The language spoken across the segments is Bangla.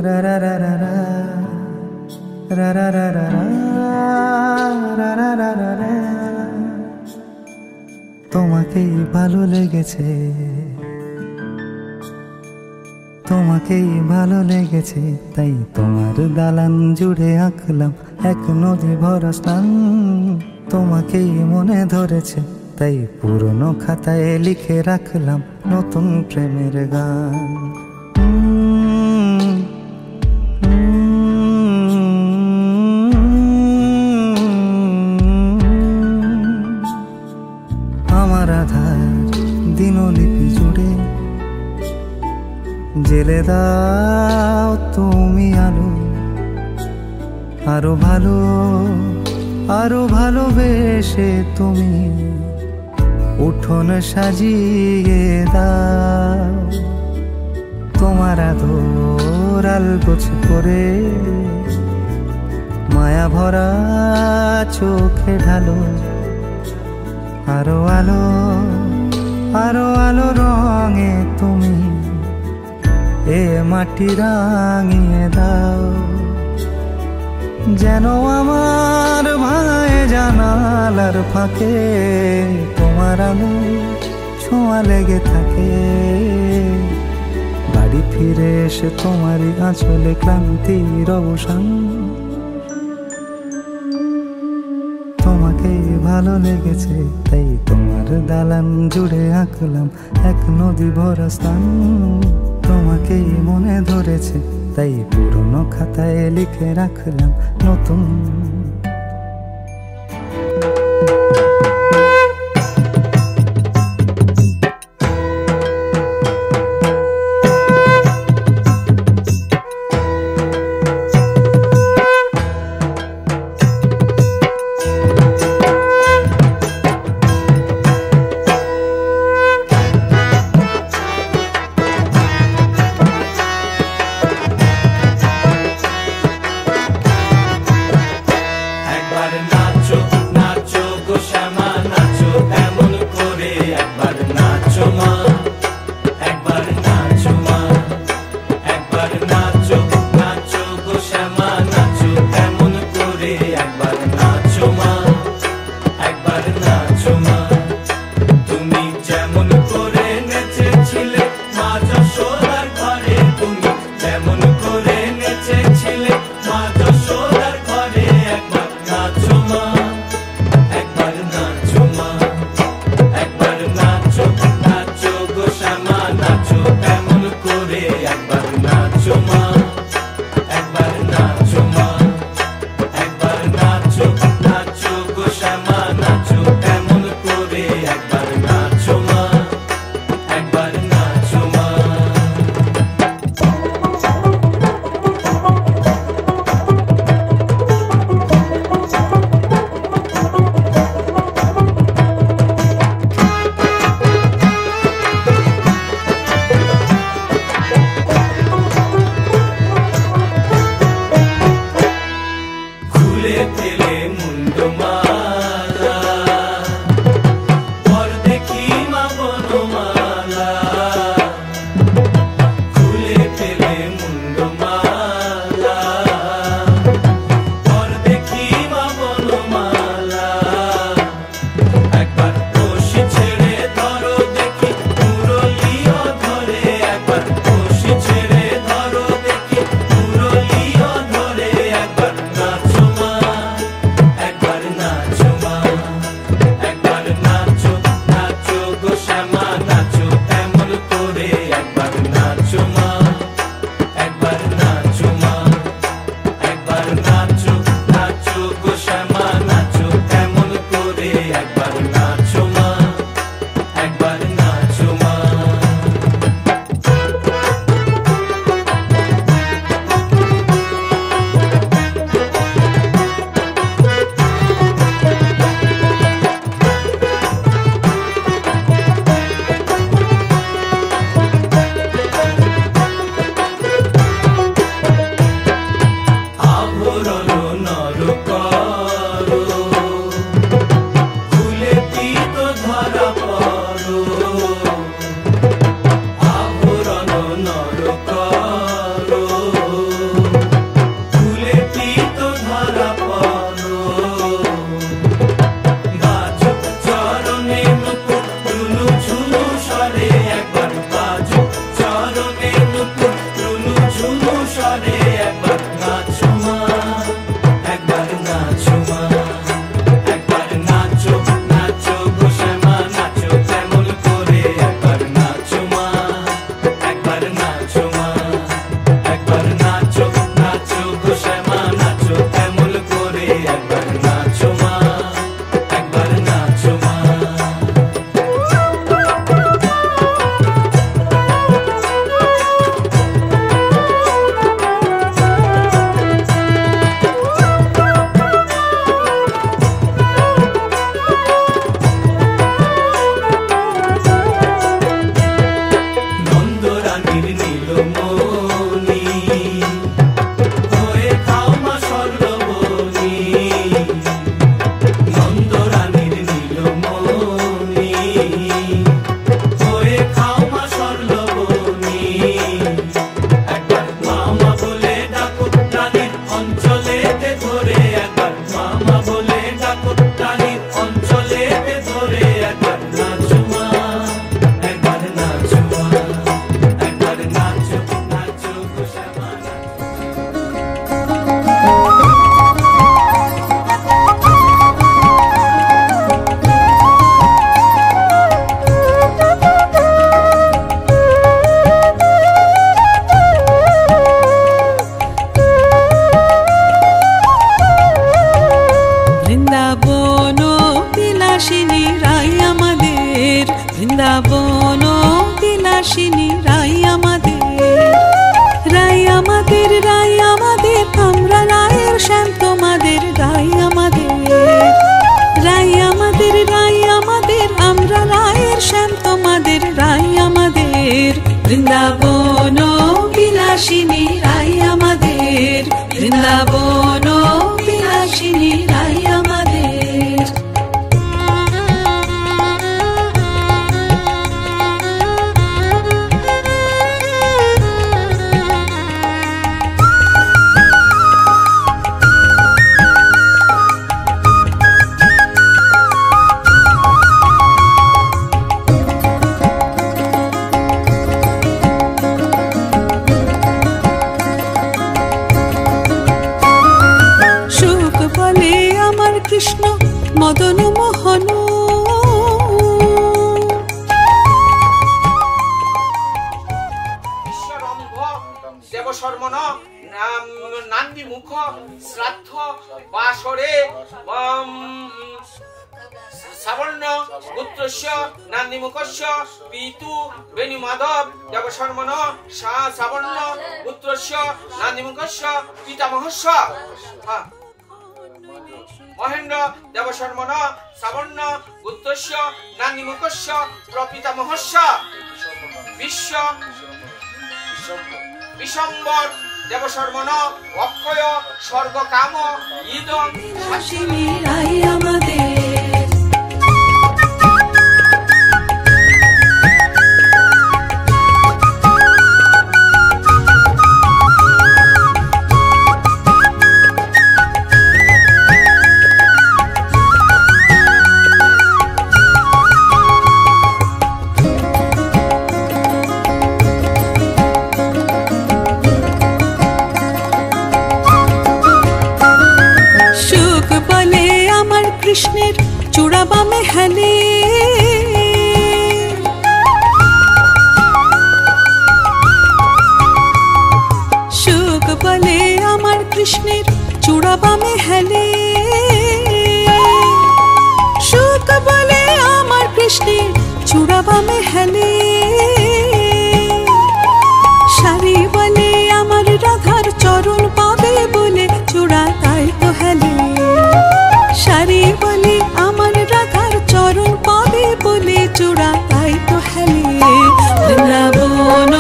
রা রা রা রা রা রা রা রা রা রা রা রা রা রা। তোমাকেই ভালো লেগেছে, তোমাকেই ভালো লেগেছে, তাই তোমার দালান জুড়ে আঁকলাম এক নদী ভরা স্থান। তোমাকেই মনে ধরেছে, তাই পুরনো খাতায় লিখে রাখলাম নতুন প্রেমের গান। আমার আধার দিনলিপি জুড়ে জেলে দাও তুমি আলো, আরো ভালো আরো ভালোবেসে তুমি উঠোন সাজিয়ে দাও। তোমার আদর আলগোছ করে মায়া ভরা চোখে ঢালো, আরো আলো আরো আলো রঙে তুমি এ মাটি রাঙিয়ে দাও। যেন আমার ভাই জানালার ফাঁকে তোমার আলো ছোঁয়া লেগে থাকে। বাড়ি ফিরে এসে তোমারই আঁচলে ক্লান্তির অবসান। তোমাকেই ভালো লেগেছে, তাই তোমার দালান জুড়ে আঁকলাম এক নদী ভরা স্থান। তোমাকেই মনে ধরেছে, তাই পুরনো খাতায় লিখে রাখলাম নতুন। বৃন্দাবন বিলাসিনী রাই আমাদের, রাই আমাদের, রাই আমাদের, আমরা রায়ের শ্যাম তোমাদের রাই আমাদের, রাই আমাদের, রাই আমাদের, আমরা রায়ের শ্যাম তোমাদের রাই আমাদের। বৃন্দাবন বিলাসিনী রাই আমাদের, বৃন্দাবন বিলাসিনী রাই আমাদের। কৃষ্ণ মদন মোহন, দেবশর্মণ নান্দি মুখ শ্রাদ্ধ বাসরে সাবর্ণ পুত্রস্য নান্দিমুখস্য পিতু বেণু মাধব দেবশর্মণ সাবর্ণ পুত্রস্য নান্দিমুখস্য পিতামহস্য মহেন্দ্র দেবশর্মণ সাবর্ণ পুত্রস্য নান্দিমুখস্য প্রপিতামহস্য বিশ্ব বিশম্বর দেবশর্মণ অক্ষয় স্বর্গকাম ইদং হাসিনী রাই আমাদের। কৃষ্ণের চূড়া বামে হেলে, সুখ বলে আমার কৃষ্ণের চূড়া বামে হেলে, সুখ বলে আমার কৃষ্ণের চূড়া বামে হেলে, সারি বলে আমার রাধার চরণ পাবে বলে চূড়া তাই তো হেলে, সারি বলে আমার রাধার চরণ পাবে বলে চূড়া তাই তো হেলে। বৃন্দাবন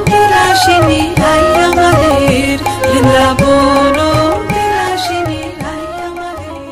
বিলাসিনী রাই আমাদের, বৃন্দাবন বিলাসিনী রাই আমাদের।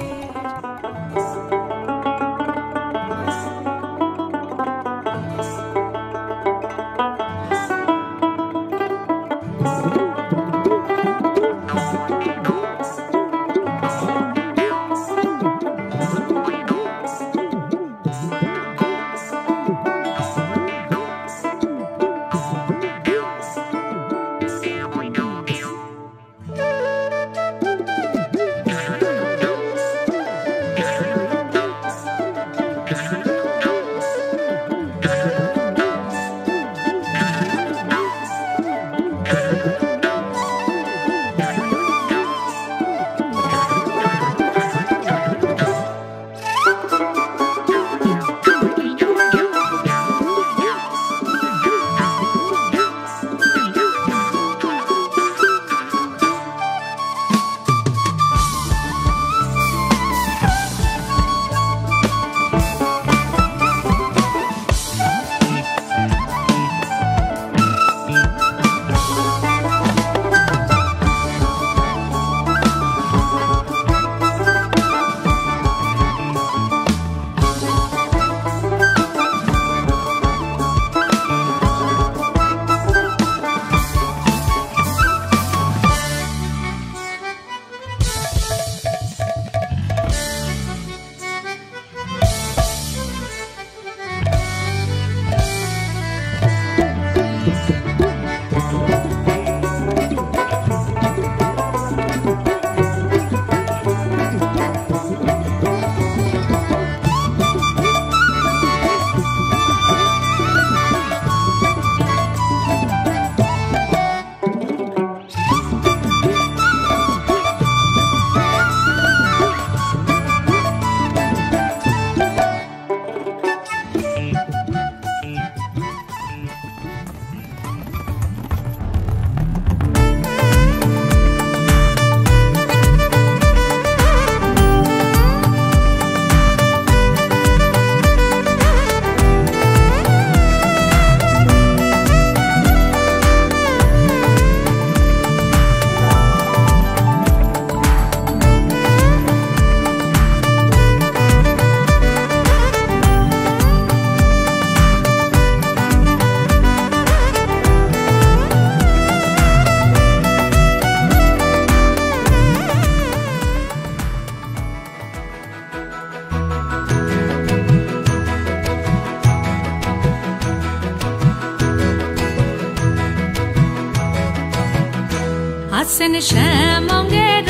আসেন শ্যামঙ্গের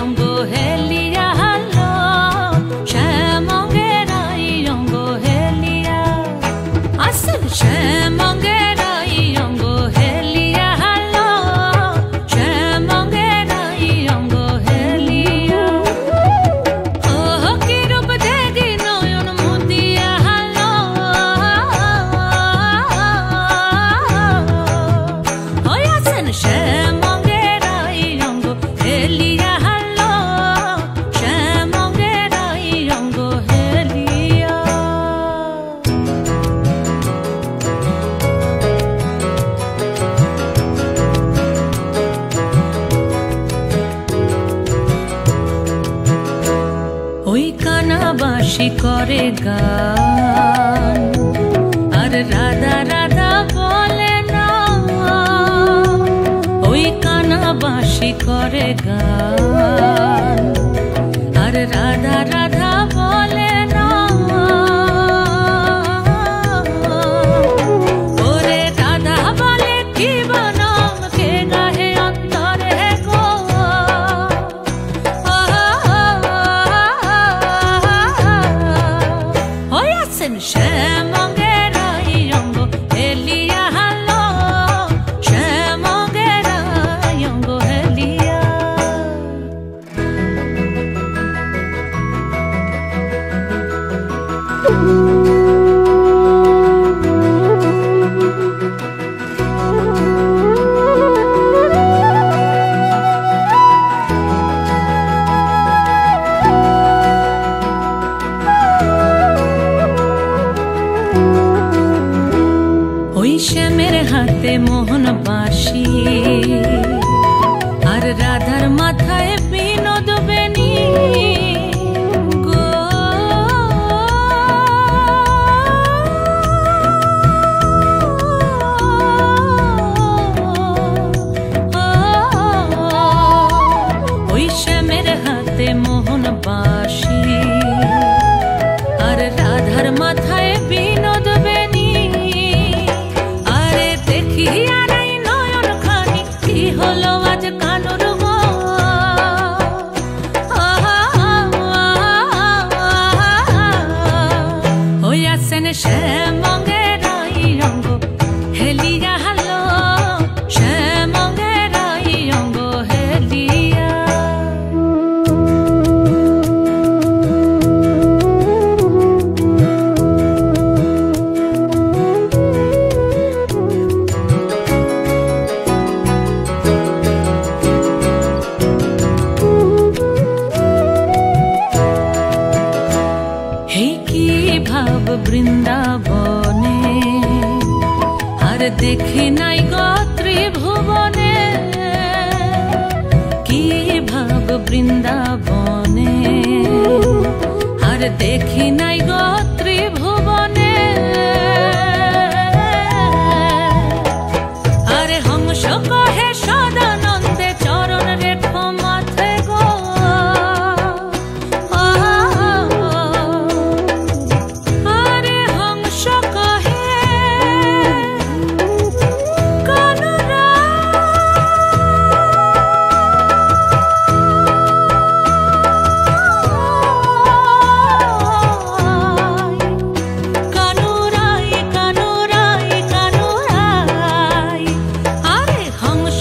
অঙ্গ হেলিয়া হালো শ্যামঙ্গের অঙ্গ হেলিয়া আসেন শ্যামঙ্গের অঙ্গ হেলিয়া হালো শ্যামঙ্গের অঙ্গ হেলিয়া ও কি রূপ দেখি নয়ন মুদিয়া হালো ওই আসেন শ্যামঙ্গের অঙ্গ হেলিয়া হালো শ্যামঙ্গের অঙ্গ হেলিয়া ওই কানাবাসী করে গান আর রাধা রাধা বলে না ওই কানাবাসী করে গান আর রাধা রাধা বলে না ওরে রাধা বলে কি বনম কে গাহে অন্তরে গো ওই আসেন শ্যামঙ্গের অঙ্গ হেলিয়া হালো শ্যামঙ্গের অঙ্গ হেলিয়া ওই শ্যামের হাতে মোহন বাঁশি আর রাধার মাথায় বিনোদ বেনি গো ওই শ্যামের হাতে মোহন বাঁশি আর রাধার মাথায় বিনোদ বেনি আরে দেখি আর এই নয়ন খানি কি হলো আজ কানুর গো ওই আসেন শ্যামঙ্গের অঙ্গ হেলিয়া হালো শ্যামঙ্গের অঙ্গ হেলিয়া হে কি ভাব বৃন্দাবনে আর দেখি নাই গো ত্রিভুবনে কি ভাব বৃন্দাবনে আর দেখি নাই গো ত্রিভুবনে আরে হংস কহে সদানন্দে চরণ রেখো মাথে গো আরে হংস কহে কানুরা কানুরাই কানুরাই কানুরাই আরে হংস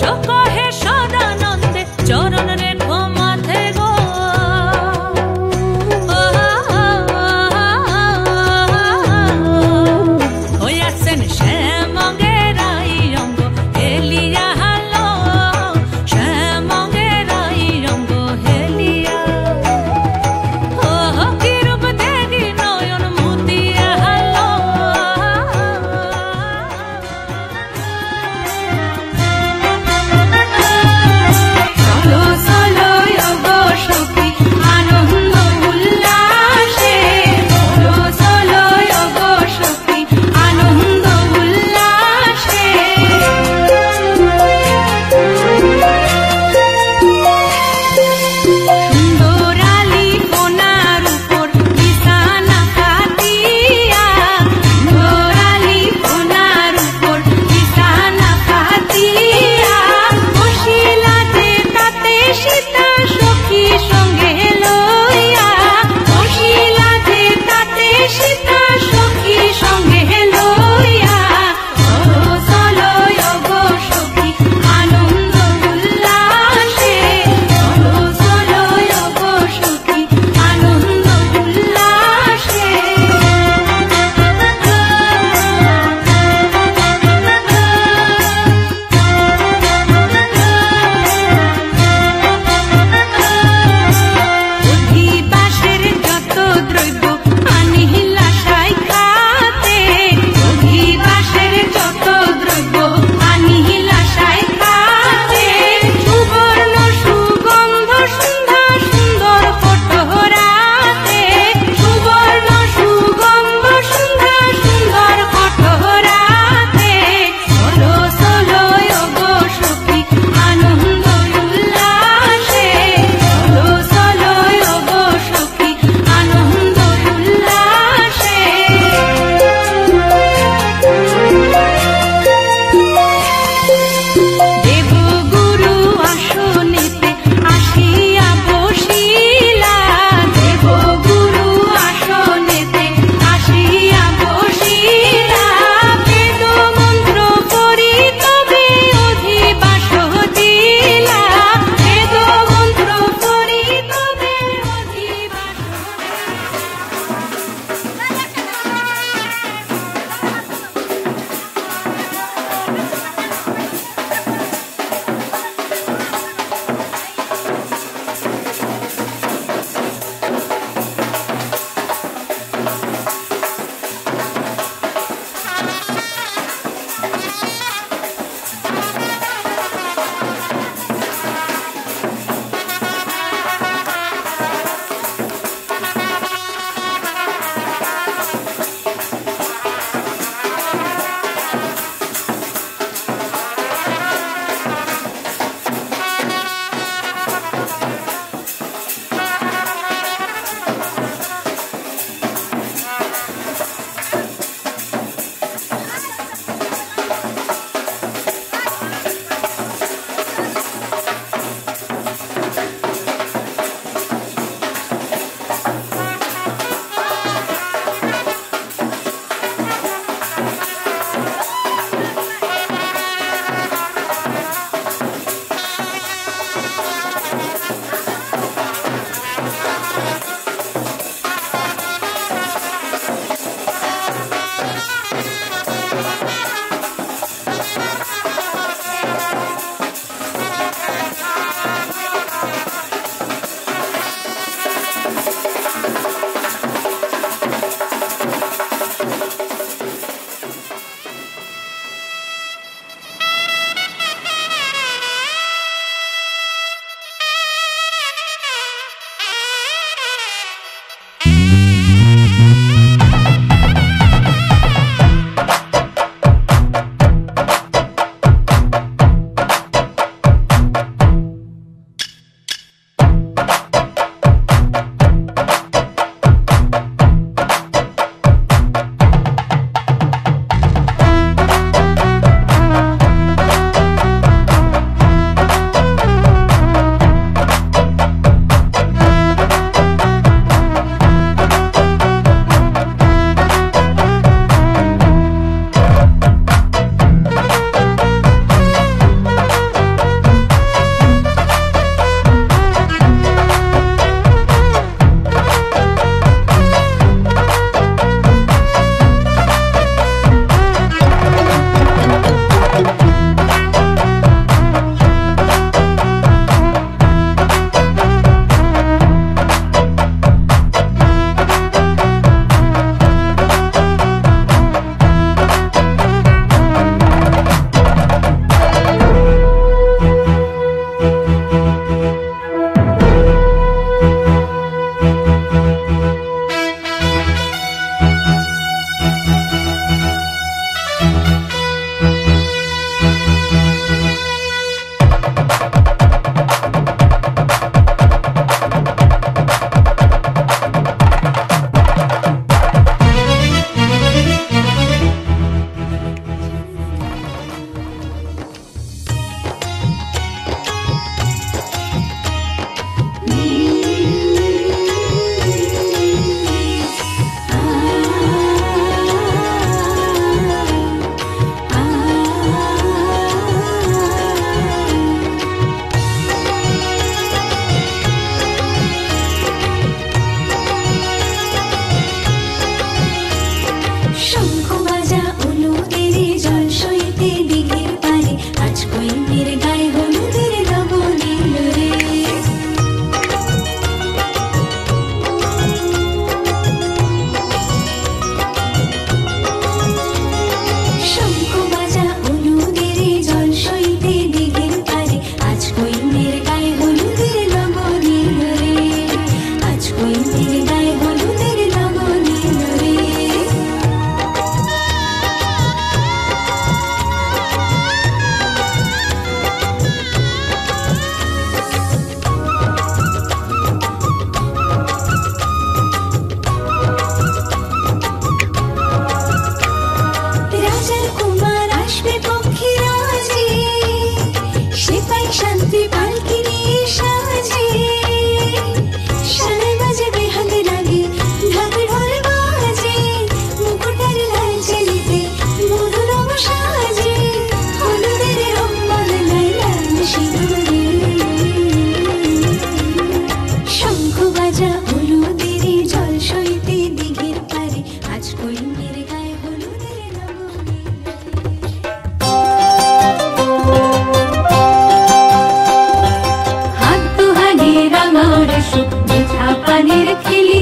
পানির খিলি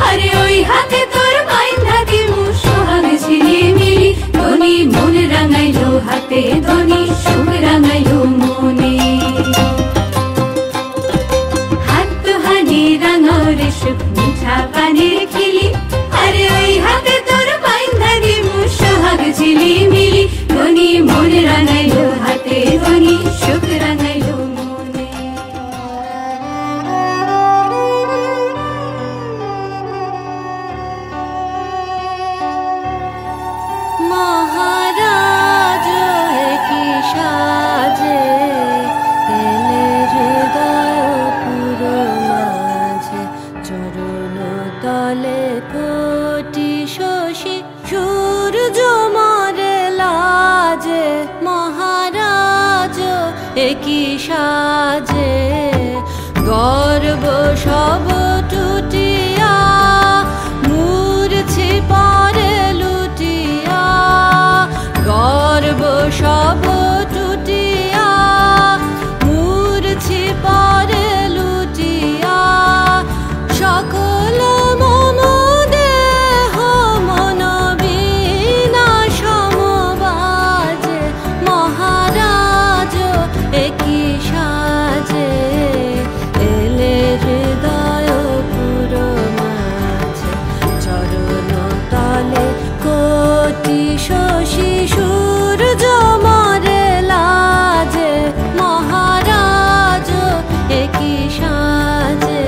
আরে ওই হাতে তোর বাইন্ধা দিমু সোহাগ ঝিলিমিলি ধনী মন রাঙাইলো হাতে ধনী সুখ রাঙাইলো মনে হাত দুহানি রাঙাও রে সুখ মিঠা পানির খিলি আরে ওই হাতে তোর বাইন্ধা দিমু সোহাগ ঝিলিমিলি ধনী মন রাঙাইলো হাতে ধনী সুখ রাঙাইলো মনে মহারাজ কি সাজে এলে হৃদয় পুরো মাঝে চরণ তলে কোটি শশী সূর্য মরে লাজে মহারাজ কি সাজে গর্ব সব টুটিয়া মূর্ছি পরে লুটিয়া গর্ব সব টুটিয়া মূর্ছি পরে লুটিয়া সকল মম দেহ মন বিনা সমবাজে মহারাজ একই সাজে এলে হৃদয় পুরো মাঝে চরণ তলে কোটি শশী সূর্য মরে লাজে মহারাজ একই সাজে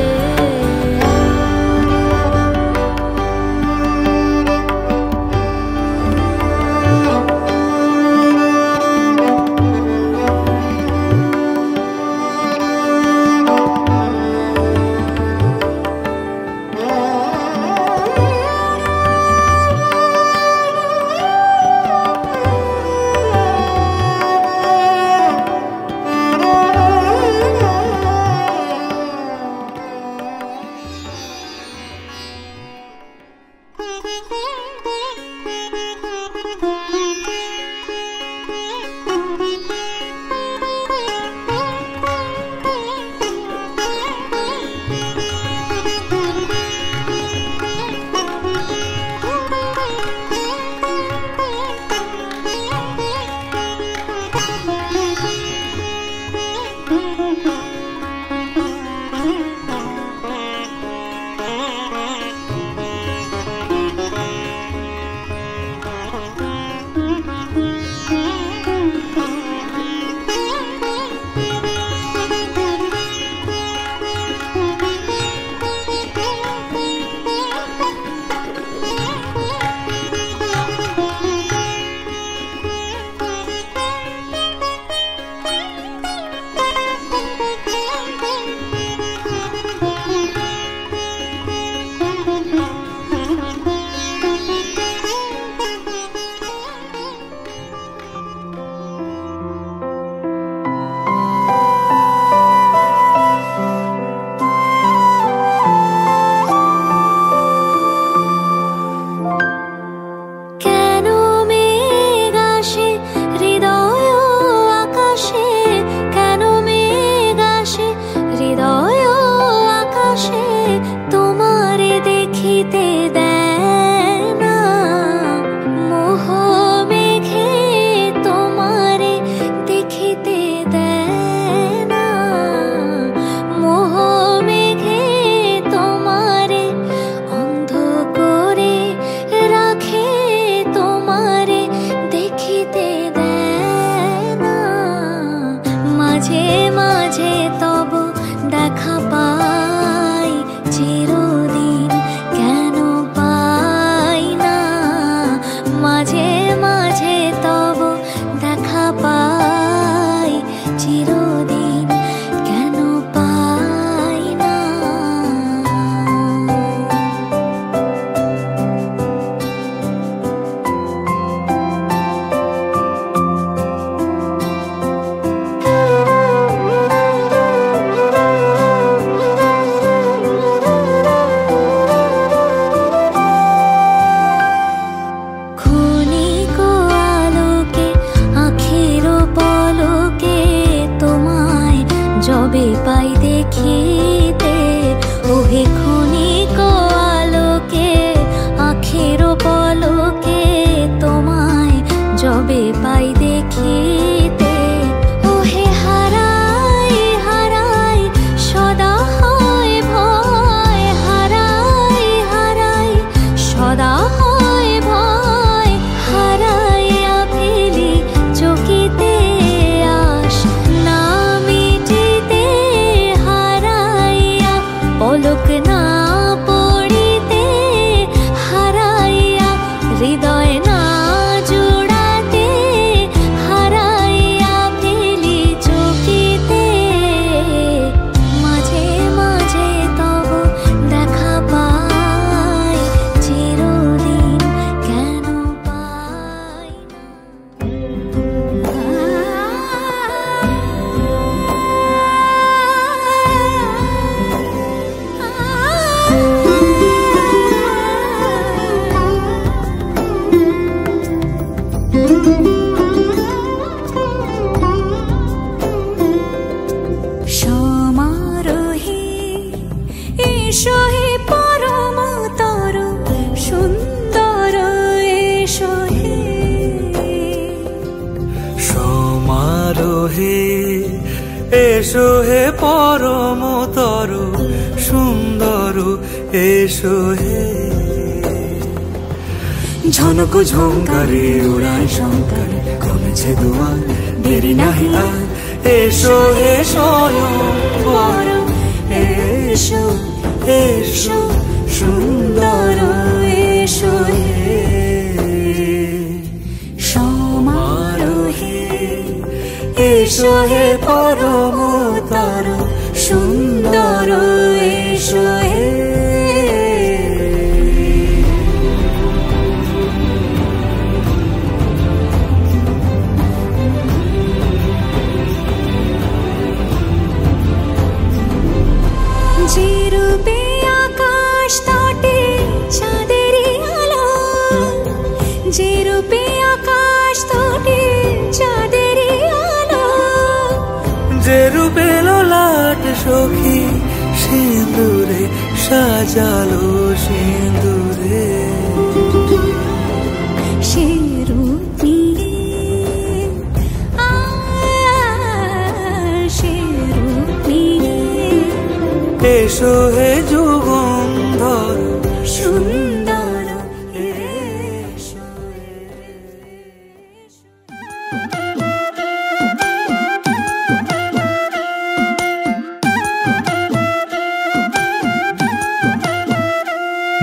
যবে পাই দেখিতে ওহে খুনি তবে পাই দেখিতে ওহে হারাই হারাই সদা হয় ভয় হারাই হারাই সদা হয় ভয় হারাইয়া ফেলি চকিতে আস না মিটিতে হারাইয়া পলক না পড়িতে হারাইয়া হৃদয় না জোড়াতে হারাইয়া ফেলি চকিতে মাঝে মাঝে তব দেখা পাই চিরদিন কেন পাই সমারোহে এসো হে পরমতর সুন্দর এসো হে সমারোহে এসো হে পরমতর সুন্দর এসো হে ঝনক ঝঙ্কারে উড়ায় শঙ্কারে কমেছে দুয়ার দেরি নাহি আর এসো হে স্বয়ং পর এসো এসো সুন্দর এসো হে সমারোহে এসো হে পরমতর সুন্দর এসো হে যে রূপে আকাশ তটে চাঁদেরই আলো যে রূপে আকাশ তটে চাঁদেরই আলো যে রূপে ললাট সখী সিঁদুরে সাজালো সিঁদুরে সে রূপ নিয়ে সে রূপ নিয়ে এসো হে যুগন্ধর সুন্দর এসো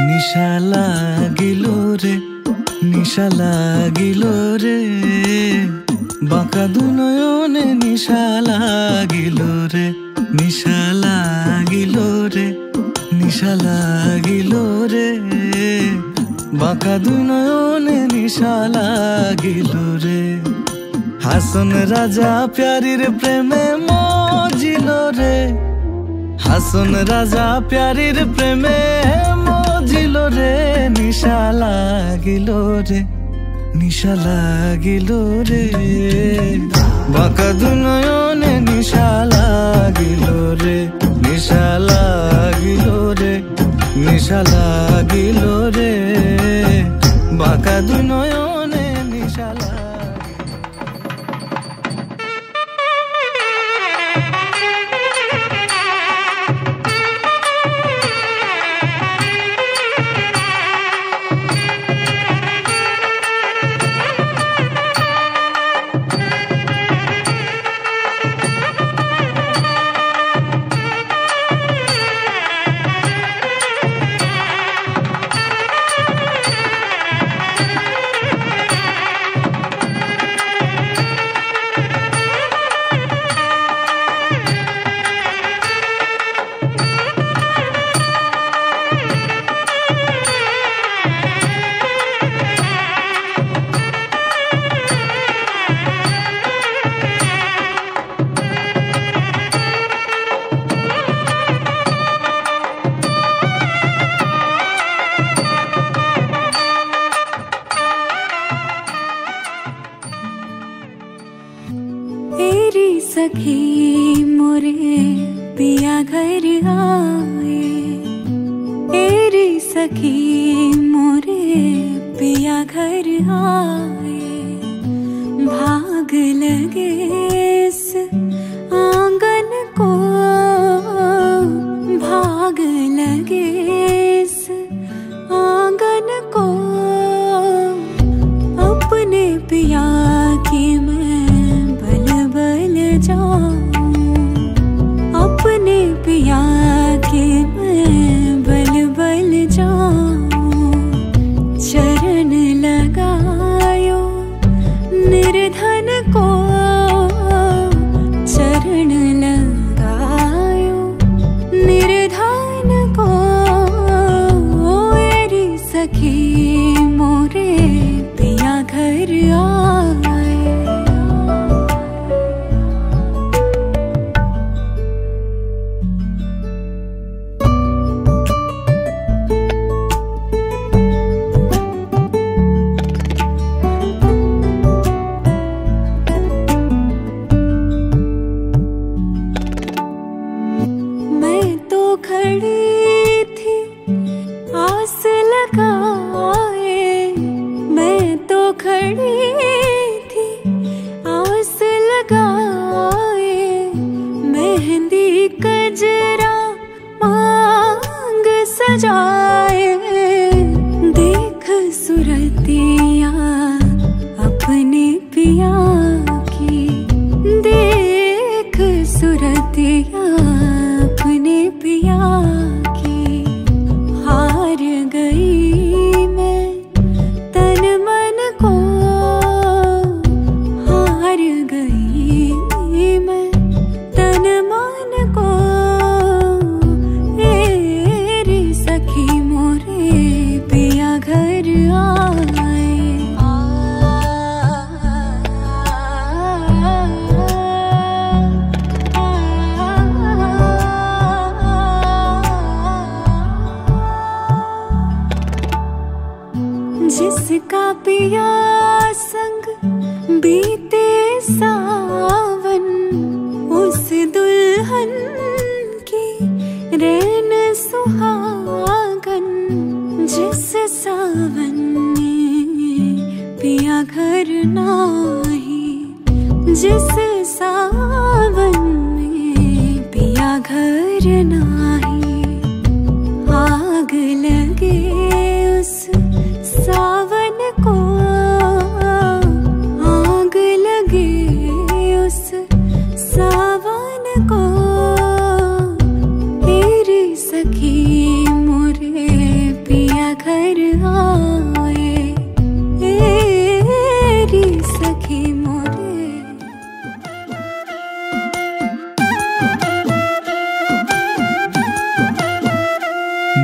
নিশা লাগিল রে নিশা লাগিল রে বাঁকা দুনয়নে নিশা লাগিল রে নিশা লাগিল রে নিশা লাগিল রে বাঁকা দুনয়নে নিশা লাগিল রে হাসন রাজা প্যারির প্রেমে মজিল রে হাসন রাজা প্যারির প্রেমে মজিল রে নিশা লাগিল রে নিশা লাগিল রে বাঁকা দুনয়নে নিশা লাগিল রে নিশা লাগিল রে নিশা লাগিল রে বাঁকা দুনয়নে নিশা লাগিল सखी मोरे पिया घर आए, एरी सखी मोरे पिया घर आए। आए। मैं तो खड़ी थी आस लगाए, मैं तो खड़ी थी आस लगाए, मेहंदी कजरा मांग सजाए, देख सुरतिया अपने पिया की, देख सुरतिया अपने पिया की, हार गई मैं तन मन को, हार गई मैं तन मन को, रे सखी मोरे पिया घर आए। जिसका पिया संग बीते सावन, उस दुल्हन की रैन सुहागन, जिस सावन में पिया घर नाही, जिस सावन में पिया घर नाही, आग लगे उस सावन को, आग लगे उस सावन को, तेरी सखी मोरे पिया घर आए, तेरी सखी मोरे।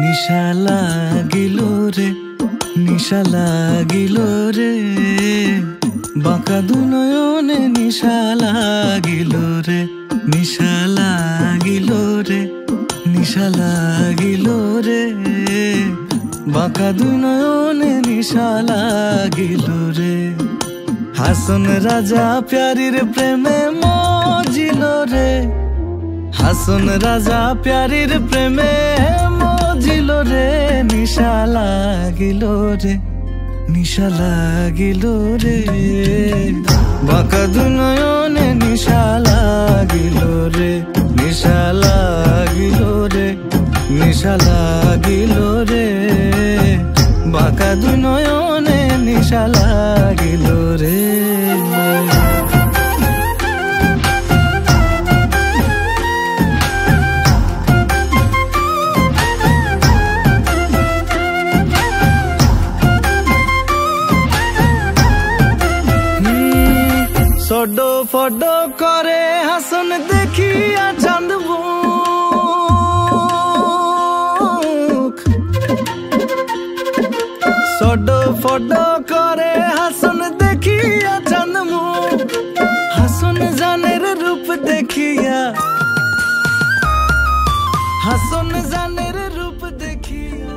निशा लागिलो रे, निशा लागिलो रे, बाঁকা দুনয়নে নিশা লাগিলো রে, নিশা লাগিলো রে, নিশা লাগিলো রে, বাঁকা দুনয়নে নিশা লাগিলো রে। হাসন রাজা প্যারির প্রেমে মজিল রে, হাসন রাজা প্যারির প্রেমে মজিল রে, নিশা লাগিলো রে, নিশা লাগিলো রে, বাঁকা দুনয়নে নিশা লাগিলো রে, নিশা লাগিলো রে, নিশা লাগিলো রে, বাঁকা দুনয়নে নিশা লাগিলো রে। সডো ফডো করে হাসন দেখিয়া চাঁদ মুখ, সডো ফডো করে হাসন দেখিয়া চাঁদ মুখ, হাসন জানের রূপ দেখিয়া, হাসন জানের রূপ দেখিয়া।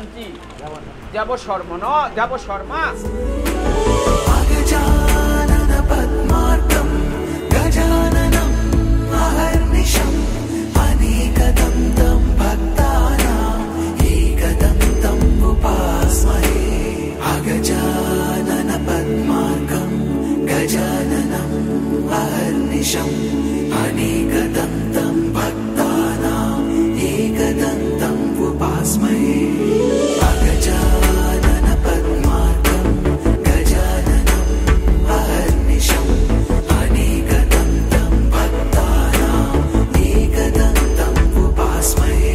শান্তি দেব শর্মা দেব শর্মা गजानन पद्मार्कं गजाननम् अहर्निशम् अनेकदन्तं भक्तानाम् एकदन्तम् उपास्महे गजानन पद्मार्कं गजाननम् अहर्निशम् अनेकदन्तं भक्तानाम् एकदन्तम् उपास्महे गजानन पद्मार्कं गजाननम् अहर्निशम् अनेकदन्तं भक्तानाम् एकदन्तम् उपास्महे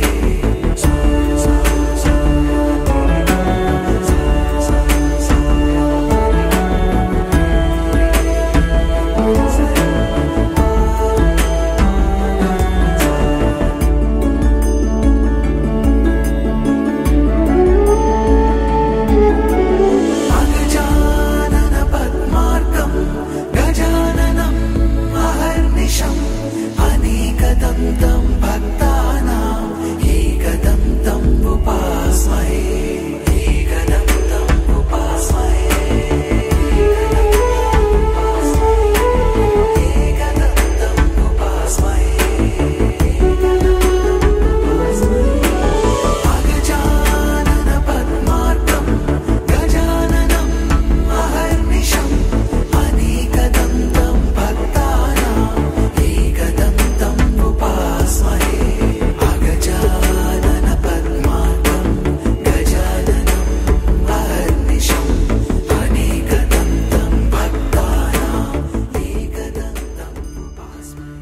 गजानन पद्मार्कं गजाननम् अहर्निशम् अनेकदन्तं भक्तानाम् एकदन्तम् उपास्महे एकदन्तम् उपास्महे एकदन्तम् उपास्महे गजानन पद्मार्कं गजाननम् अहर्निशम् अनेकदन्तं भक्तानाम् एकदन्तम् उपास्महे गजानन पद्मार्कं गजाननम् अहर्निशम् अनेकदन्तं भक्तानाम् एकदन्तम् उपास्महे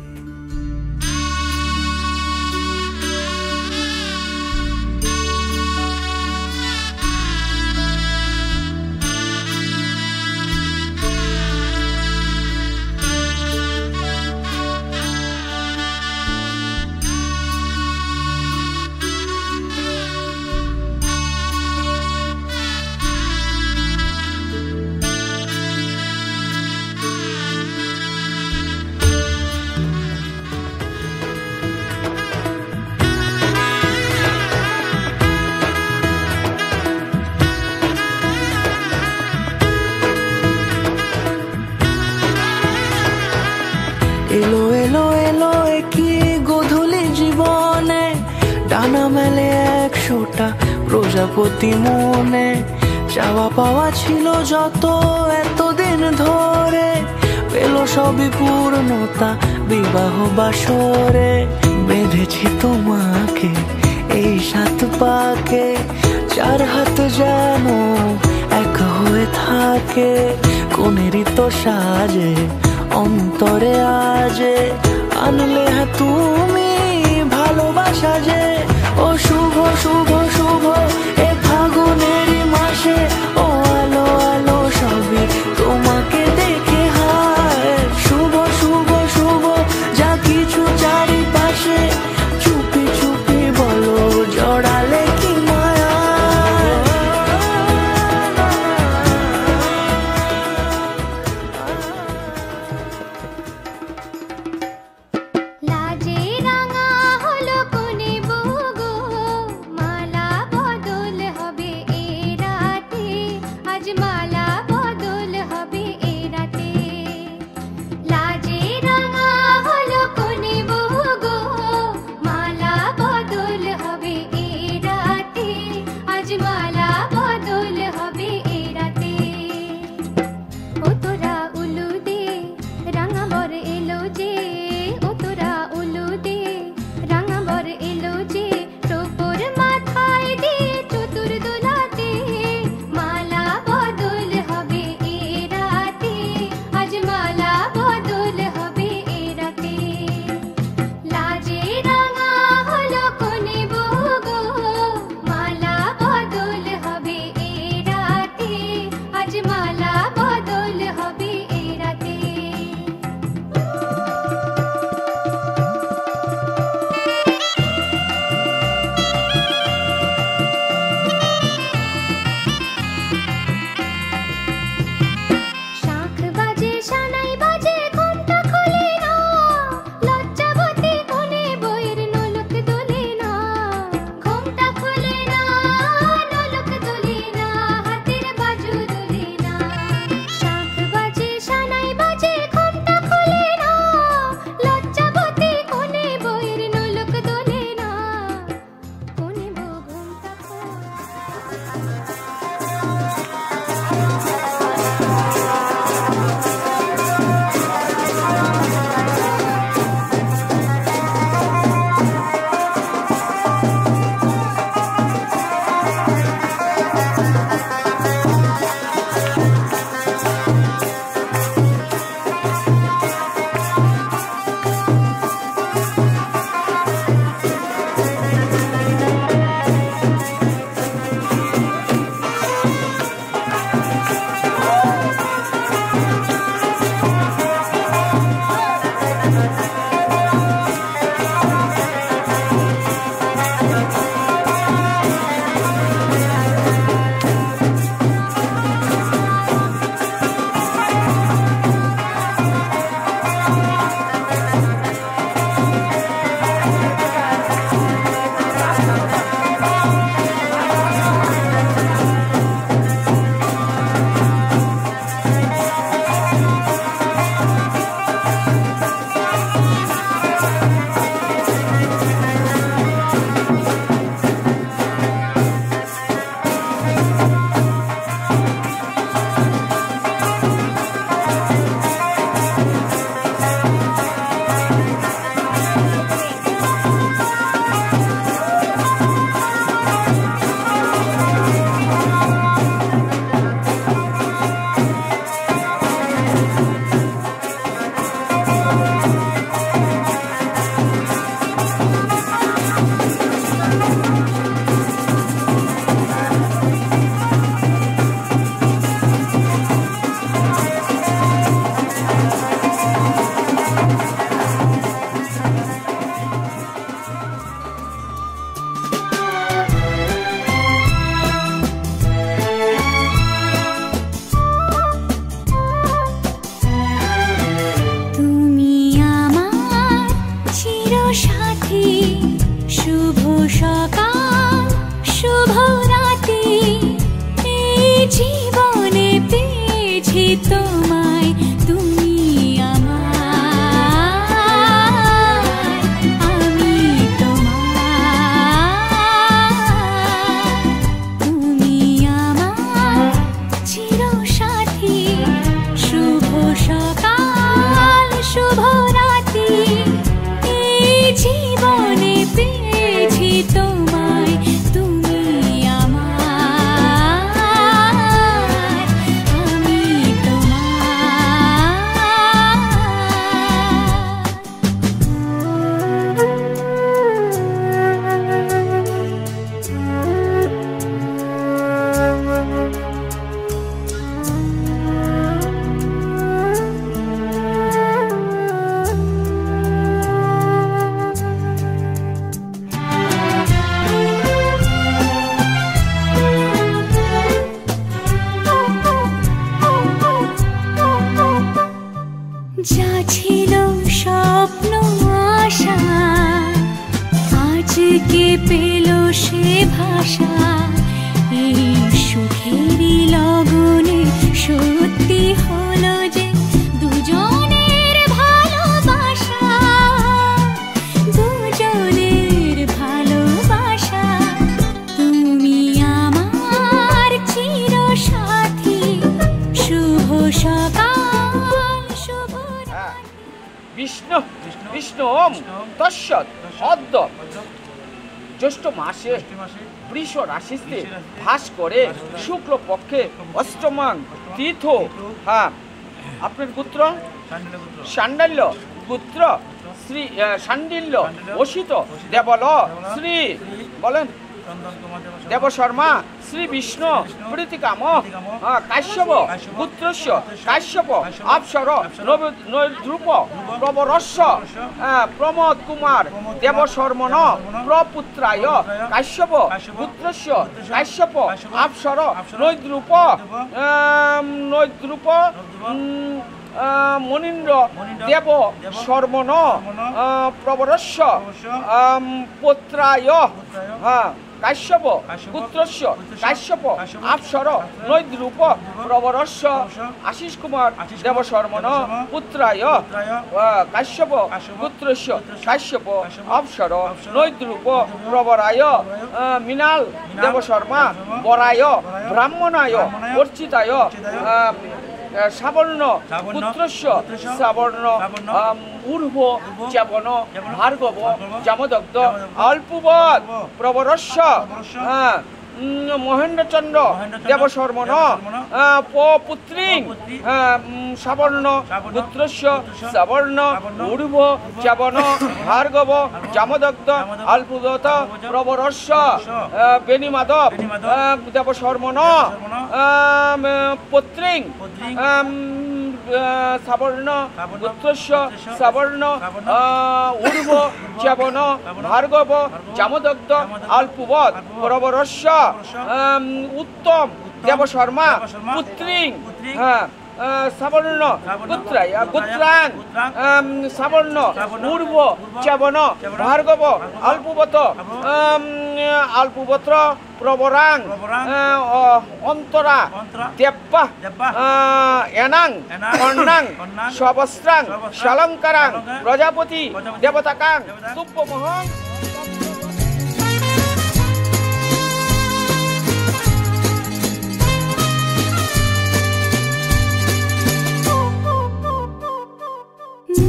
এলো এলো এলো কি গোধূলি জীবনে ডানা মেলে 100টা প্রজাপতি মনে চাওয়া পাওয়া ছিল যত এতদিন ধরে পেল সবই পূর্ণতা বিবাহ বাসরে বেঁধেছি তোমাকে এই 7 পাকে 4 হাত যেন এক হয়ে থাকে কোনেরই তো সাজে অন্তরে আজে আনলে তুমি ভালোবাসা যে ও শুভ শুভ শুভ এ ফাগুনেরই মাসে ও আলো আলো সবই তোমাকে দেখে হায় শুভ শুভ শুভ যা কিছু চারিপাশে চুপি চুপি বলো জড়ালে কি মায়া লাজে রাঙা হলো কোনে বগো মালা তোমায়, তুমি আমার, আমি তোমার, তুমি আমার চিরসাথী। শুভ সকাল শুভ রাতি, এই জীবনে পেয়েছি তোমায়, তুমি আমার, আমি যা ছিল স্বপ্ন আশা, আজকে পেল সে ভাষা। এই সুখেরই লগনে সত্যি হলো যে দুজনের ভালোবাসা, দুজনের ভালোবাসা। তুমি আমার চিরসাথী, শুভ সকাল শুভ বিষ্ণু বিষ্ণু ওম তস্যৎ অদ্য জ্যৈষ্ঠ মাসে বৃষ রাশিতে ভাস করে শুক্ল পক্ষে অষ্টমাং তীর্থ। হ্যাঁ, আপনার গোত্র শাণ্ডাল্য, গোত্র শ্রী শাণ্ডিল্য, অসিত দেবল শ্রী বলেন দেব শর্মা, শ্রী বিষ্ণু প্রীতিকাম কাশ্যপ, পুত্রস্য কাশ্যপ, অপ্সর নৈদ্রুপ, প্রবরস্য প্রমোদ কুমার দেব শর্মণ, প্রপুত্রায় কাশ্যপ, পুত্রস্য কাশ্যপ, অপ্সর নৈদ্রুপ নৈদ্রুপ মনীন্দ্র দেব শর্মণ, প্রবরস্য পুত্রায় কাশ্যপ, পুত্রস্য কাশ্যপ, অপ্সর নৈদ্রুপ, প্রবরস্য আশিস কুমার দেব শর্মণ, পুত্রায় কাশ্যপ, পুত্রস্য কাশ্যপ, অপ্সর নৈদ্রুপ, প্রবরায় মৃণাল দেব শর্মা, বরায় ব্রাহ্মণায় অর্চিতায় সাবর্ণ, পুত্রস্য সাবর্ণ, ঊর্ধ্ব চ্যবন, ভার্গব জামদগ্ধ, অল্পুবৎ প্রবরস্য মহেন্দ্রচন্দ্র দেব শর্মণ, পুত্রী সাবর্ণ, পুত্রস্য সাবর্ণ, ঊর্ধ্ব চ্যবন, ভার্গব জামদগ্ধ, অল্পুদত প্রবরস্য বেণীমাধব দেব শর্মণ, পুত্রী সাবর্ণ, পুত্রস্য সাবর্ণ, ঊর্ধ্ব চ্যবন, ভার্গব জামদগ্ধ, অল্পুবৎ প্রবরস্য উত্তম দেব শর্মা, পুত্রী সাবর্ণ, পুত্রায় পুত্রাং সাবর্ণ, ঊর্ধ্ব চ্যবন, ভার্গব অল্পুবত অল্পুবত্র প্রবরাং অন্তরা দেব্বা এনাং কর্ণাং সবস্ত্রাং শালঙ্কারাং প্রজাপতি দেবতাকাং তুব্যমহং।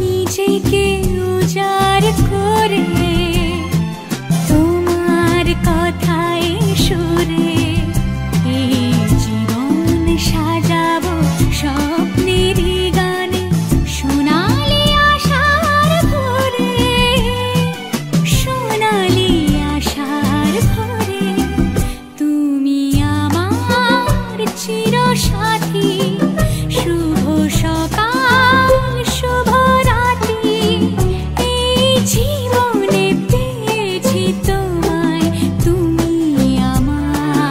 নিজেকে উজাড় করে তোমার কথায় সুরে এই জীবন সাজাবো স্বপ্নের গানে, সোনালি আশার ভোরে, সোনালি আশার ভোরে। তুমি আমার চিরসাথী, শুভ সকাল শুভ রাতি, এই জীবনে পেয়েছি তোমায়, তুমি আমার,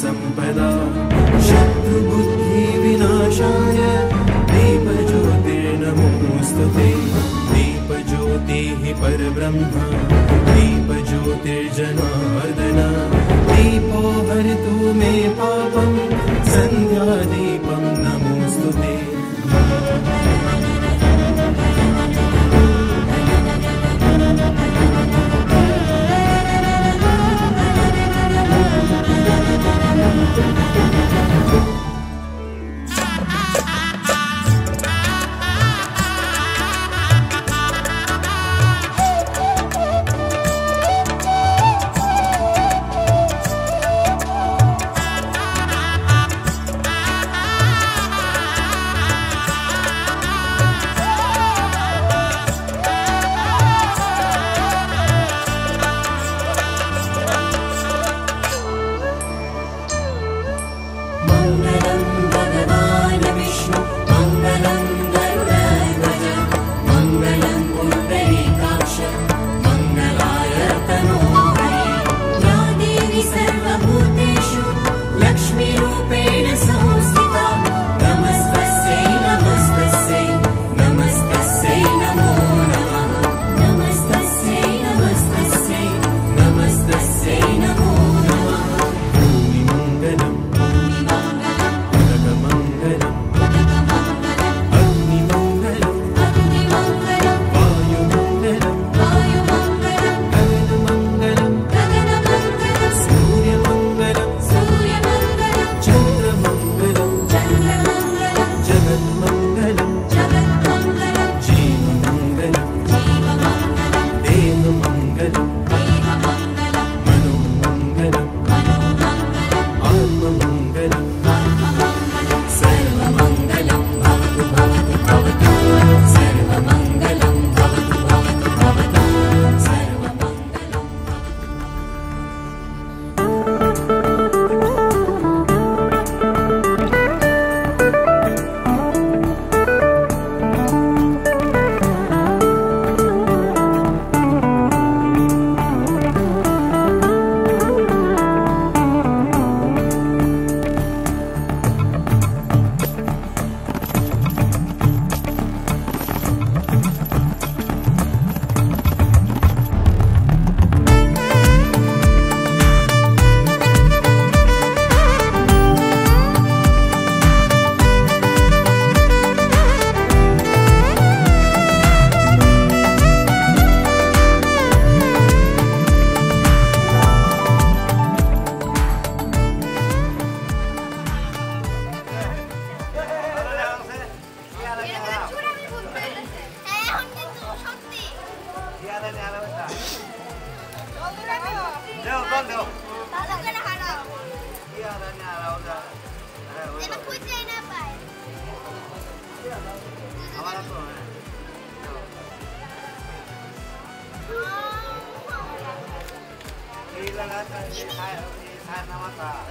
संपदा शत्रुबुद्धिविनाशाय दीपज्योतिर्नमोऽस्तुते दीपज्योतिः परब्रह्म दीपज्योतिर्जनार्दन दीपो हरतु मे पापं सन्ध्यादीपं नमोऽस्तुते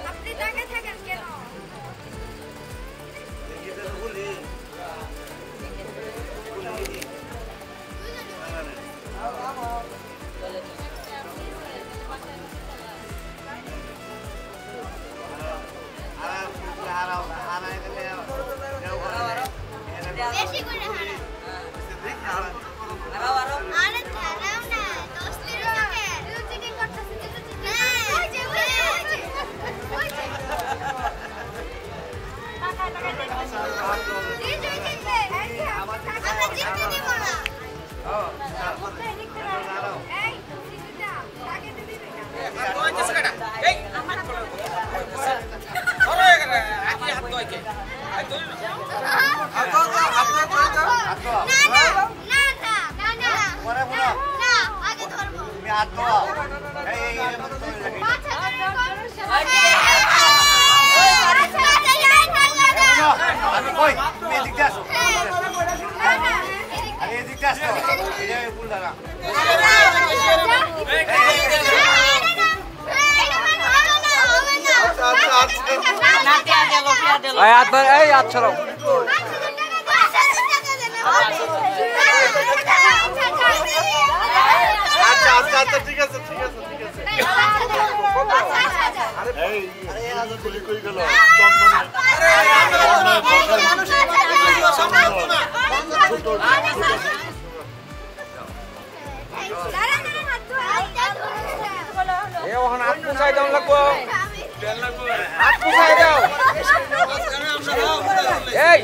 আপনি টাকা থাকেন কেন বেশি করে হারা আরে ধারাও না 10 লিটার টাকা চিকেন করতেছে ওই যে টাকা দেখতেছি দিই জিতবে আমরা জিততে দিব না কোথায় লিখতে পারো এই জিতটা টাকা দিবি না কই আছে কাটা এই আমার ওরে আকি হাত দইকে আই দই না আচ্ছা ঠিক আছে হাত পুষাই দাও লাগবো হাত পুষাই দাও এই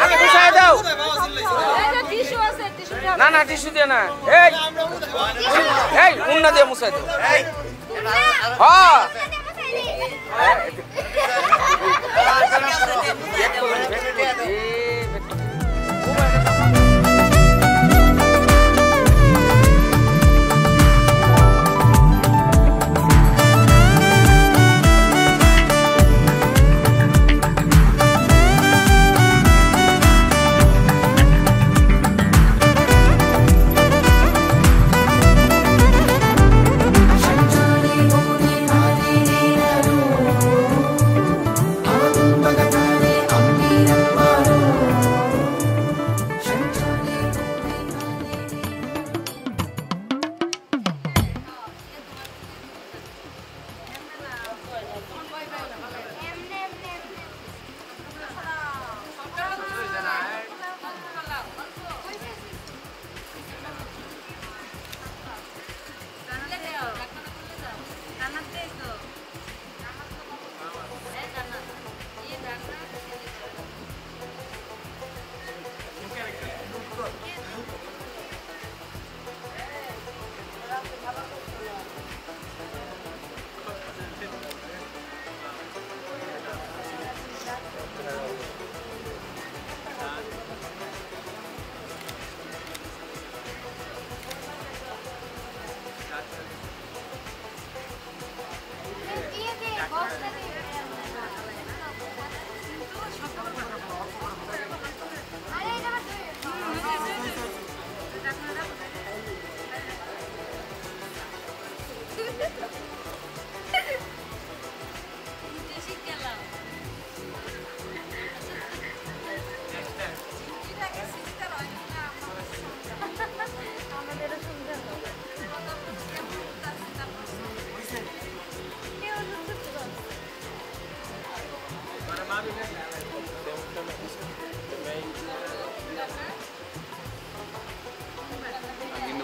আগে পুষাই দাও না না টিস্যু দিয়ে না এই উন্না দিয়ে মুছাই দাও হ্যাঁ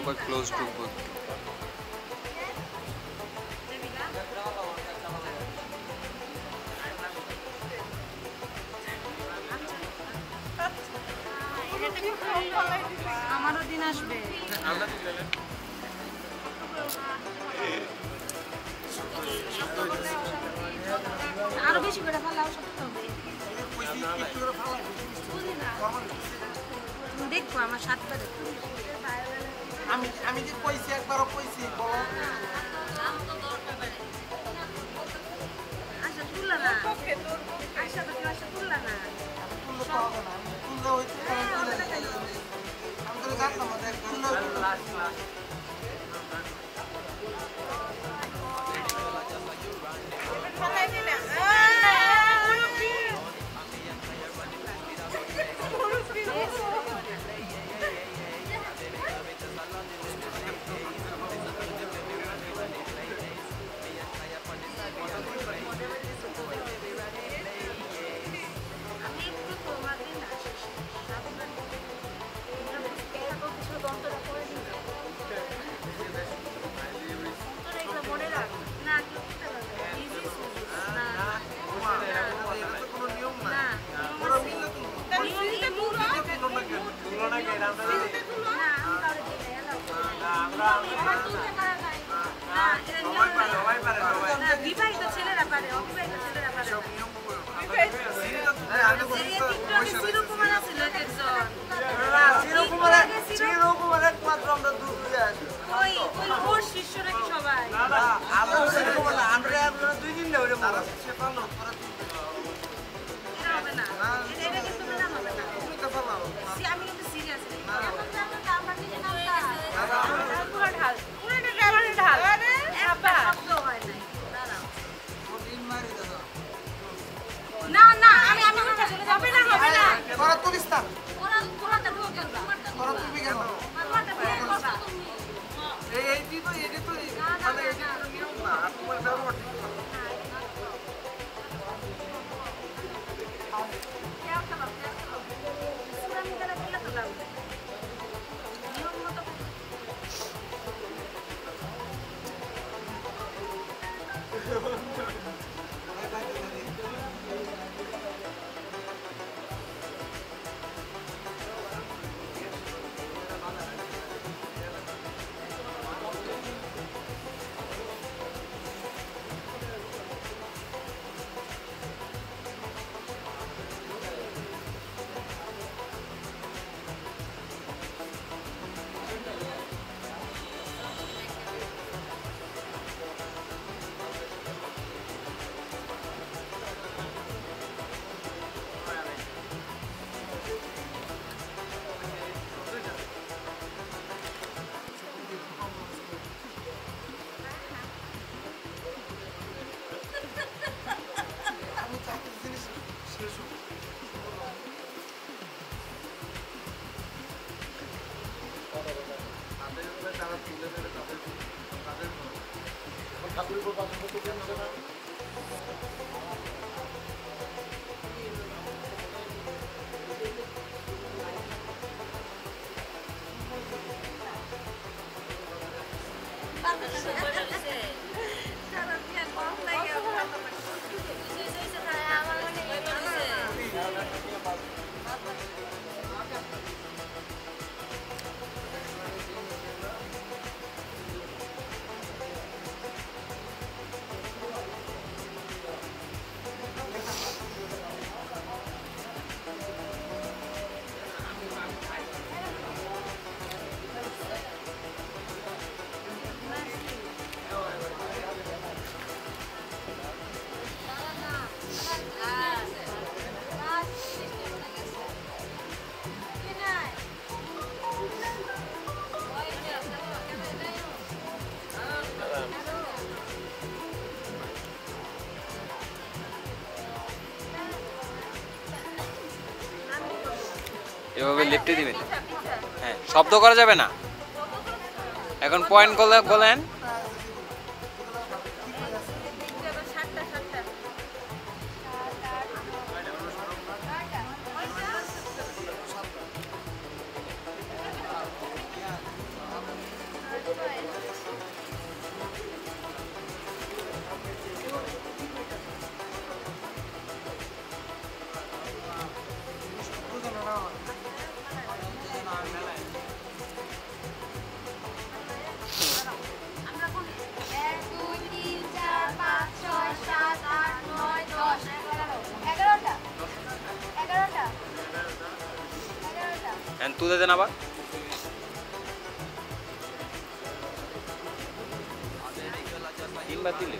Quite close to book. আমারও দিন আসবে আরো বেশি করে ফালাও সত্য দেখো আমার সাতটা দেখো আমি যে কইছি একবারও কইছি বলো আচ্ছা তুললা না আচ্ছা তো আচ্ছা তুললা না তুললে তো হবে না তুললে হইতে আমি তো জানতাম না তুললে বিবাহিত ছেলেরা পারে অবিবাহিত ছেলেরা পারে চিরকুমার আছিল চিরকুমার একমাত্র আমরা দূর হয়ে আসি ওই ওর শিষ্য নাকি সবাই আমরা 2 দিন ধরে এটা হবে না এটা কিন্তু না হবে না আমি কিন্তু সিরিয়াস পুরো ঢাল পুরো ঢাল একটা শব্দ হয় নাই না না আমি উঠে চলে যাব না হবে না তোরা তুলিস না পুরাটা ঢোকে না তোরা তুলবি কেন পুরাটা বিয়ে করবা এই তো মানে এটা তো নিয়ম না আর তোমার ব্যবহার ঠিক না এভাবে লিফটে দিবেন হ্যাঁ শব্দ করা যাবে না এখন পয়েন্ট বলেন তুলে দেন আবার বাতিল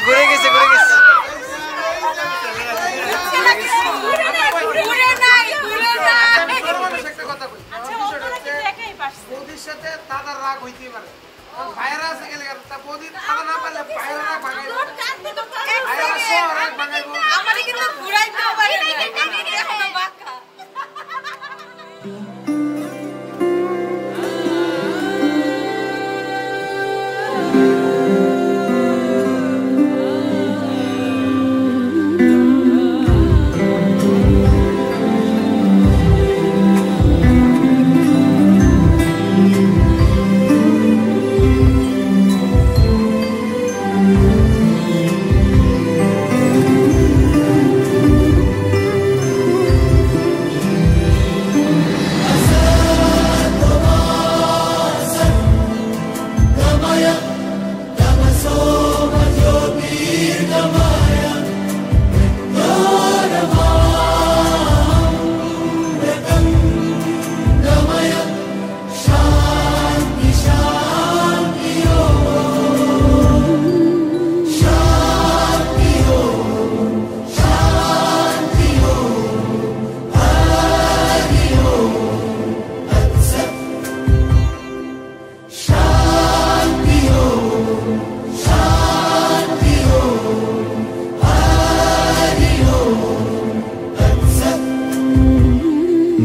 ঘুরে গেছে বৌদির সাথে দাদার রাগ হইতেই পারে ভাইয়েরা আছে গেলে বৌদি দাদা না পারলে ভাইয়েরা রাগ ভাঙাইব রাগ ভাঙাইব আমারে কিন্তু ঘুরাইতেও পারে এখনো বাঁকা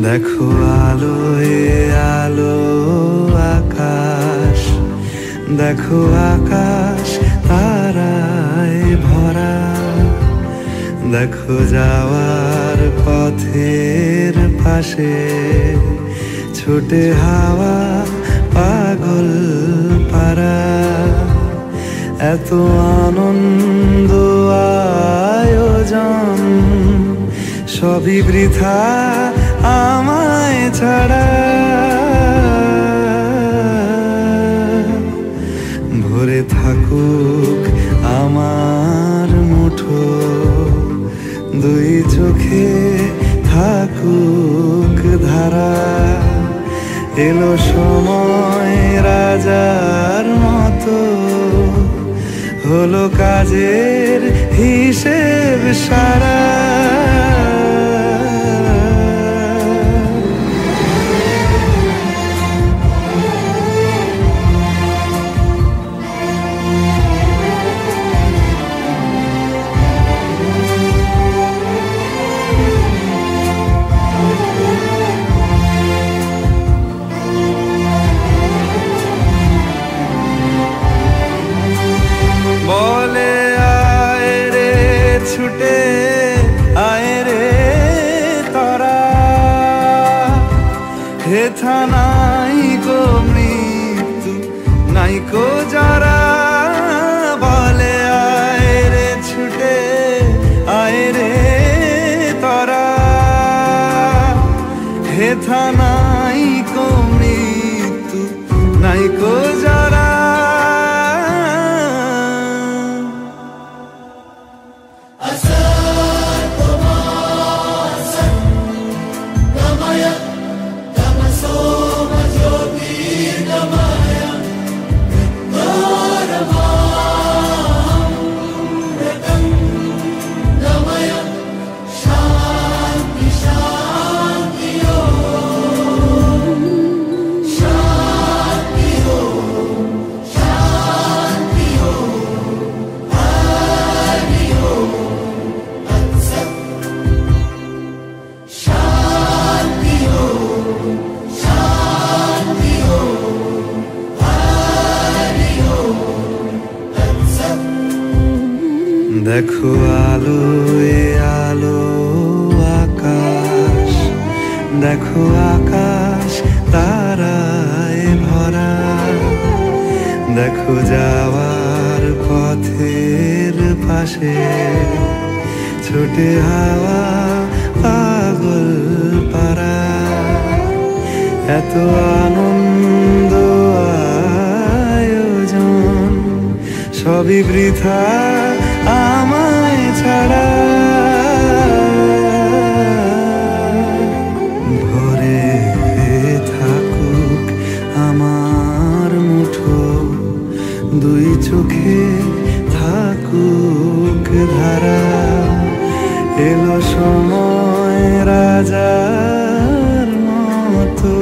দেখো আলোয় আলো আকাশ, দেখো আকাশ তারায় ভরা, দেখো যাওয়ার পথের পাশে ছুটে হাওয়া পাগল পারা। এত আনন্দ আয়োজন সবই বৃথা আমায় ছাড়া। ভরে থাকুক আমার মুঠো, দুই চোখে থাকুক ধারা। এলো সময় রাজার মতো, হলো কাজের হিসেব সারা। বৃথা নাই কো মৃত্যু নাই কো জরা দেখো আলো এ আলো আকাশ, দেখো আকাশ তারায় ভরা, দেখো যাওয়ার পথের পাশে ছোটে হাওয়া পাগল পারা। এত আনন্দ আয়োজন সবই বৃথা আমায় ছাড়া। ভরে থাকুক আমার মুঠো, দুই চোখে থাকুক ধারা। এলো সময় রাজার মতো,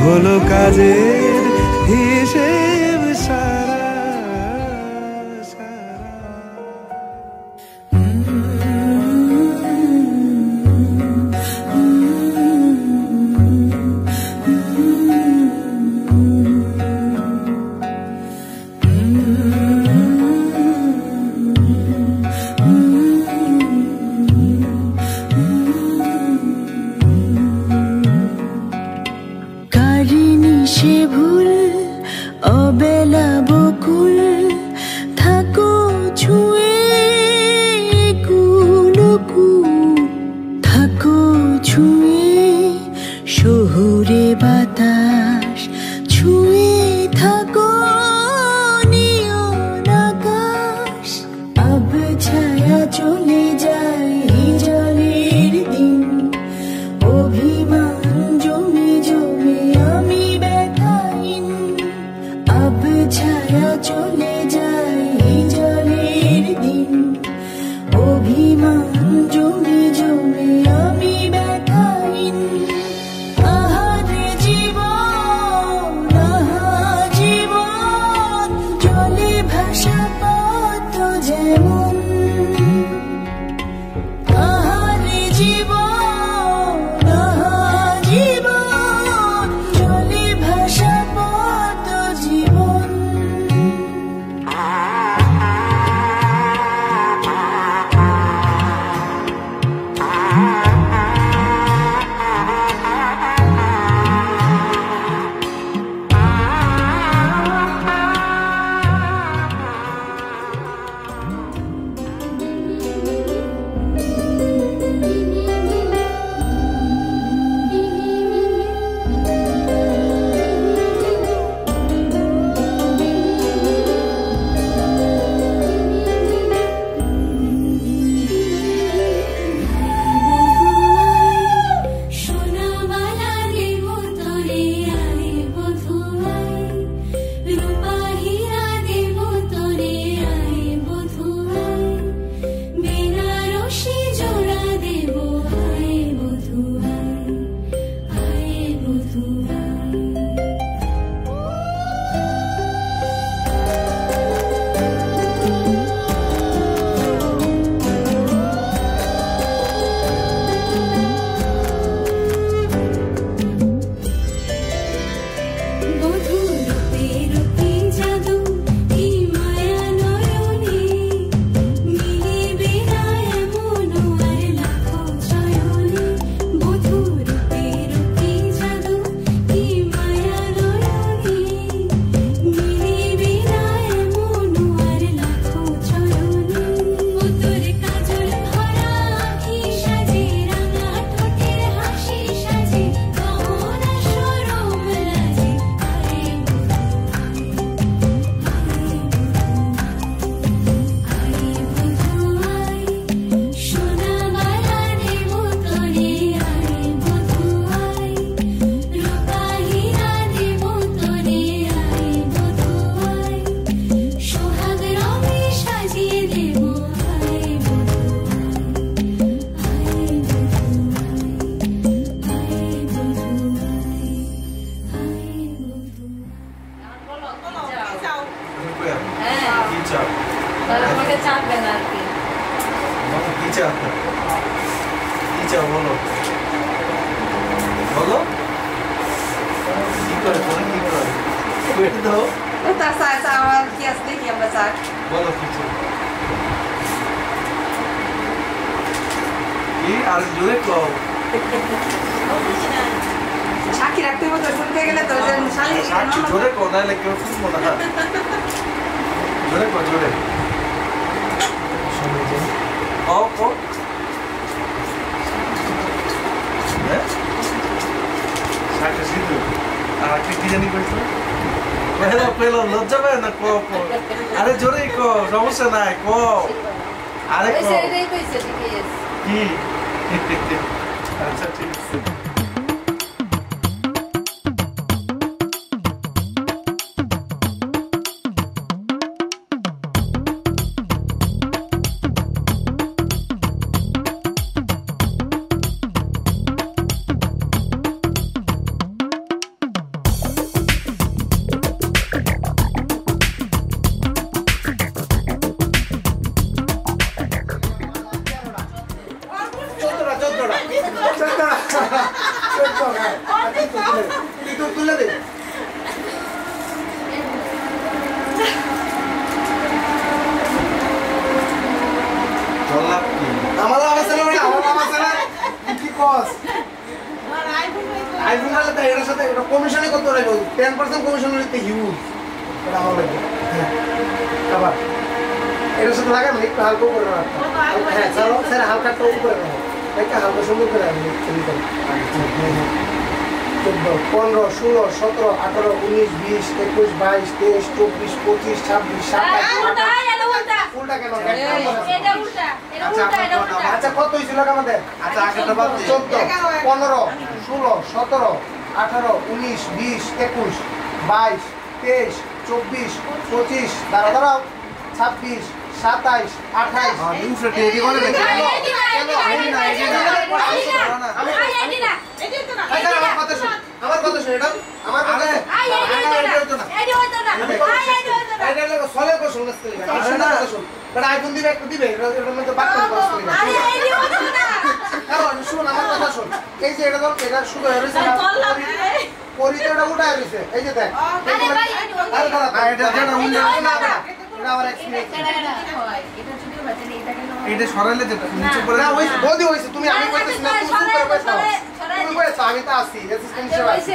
হলো কাজের হিসেব সারা। সে ভুল অবেলা বকুল থাকো ছুঁয়ে কুলকুল, থাকো ছুঁয়ে শহুরে বাতাস, ছুঁয়ে থাকো নিয়ন আকাশ। আব ছায়া চলে যায় জলের দিন, অভিমান জমে জমে আমি ব্যথাহীন। আব ছায়া চলে যায় জলের দিন, অভিমান জমে জমে আমি ব্যথাহীন। আহারে জীবন, আহা জীবন, জলে ভাসা পথ যেমন। আহারে জীবন, আহা জীবন, জলে ভাসা পথ জীবন। কি চাও বলো বলো কি করে বলো কি করে ওয়েট দাও তা আমার কি আছে দেখি আমরা স্যার বলো কিছু কি আর জোরে কও সাক্ষী রাখতে হবে তো শুনতে গেলে তো যে সাক্ষী জোরে কও নাহলে কেউ শুনবো না জোরে কও জোরে কও কও সাক্ষী সিদ্ধু আর কি জানি কইছো পেলো লজ্জা পায় না কও কও আরে জোরে কও সমস্যা নাই কও আরে কও কি আচ্ছা ঠিক আছে তুলে দে আমার অবস্থা না আমার অবস্থা না কি কস আইফোন হলে তো এর সাথে এটা কমিশনে কত লাগবে 10% কমিশন নিতে হিউজ এটা আমার লাগবে আবার এর সাথে লাগাম একটু হালকা করে রাখো হ্যাঁ চলো স্যার হালকা তো করে রাখো একটা হালকা সুন্দর করে আমি চলি করি 14 15 16 17 18 19 20 21 22 23 24 25 26 27 উল্টা কেন এটা উল্টা এটা উল্টা এটা উল্টা আচ্ছা কত হইছিল আমাদের আচ্ছা আগেটা বাদ দে 14 15 16 17 18 19 20 21 22 23 24 25 দাঁড়াও দাঁড়াও 26 27 28 নিউজটা রেডি করে রেখে আমার কথা শুন এটা আমার কথা এটা লোক সলে কো শুনছ শুন বড় আইফোন দিবে একটা দিবে এটার মধ্যে বাট করে কারণ শুন আমার কথা শুন এই যে এটা শুরু হয়ে গেছে পরিচয়টা উঠায় গেছে এই যে দেখ আরে দাঁড়া এটা যেটা উন্নয়ন না এটা আমার এক্সপেরিয়েন্স এটা সরাইলে যেটা নিচে পড়ে না ওই বডি হইছে তুমি আমি কইতেছ না তুমি সুপার কইছো তুমি কইছো আমি তো আছি রেজিস্ট্যান্স হিসেবে আছি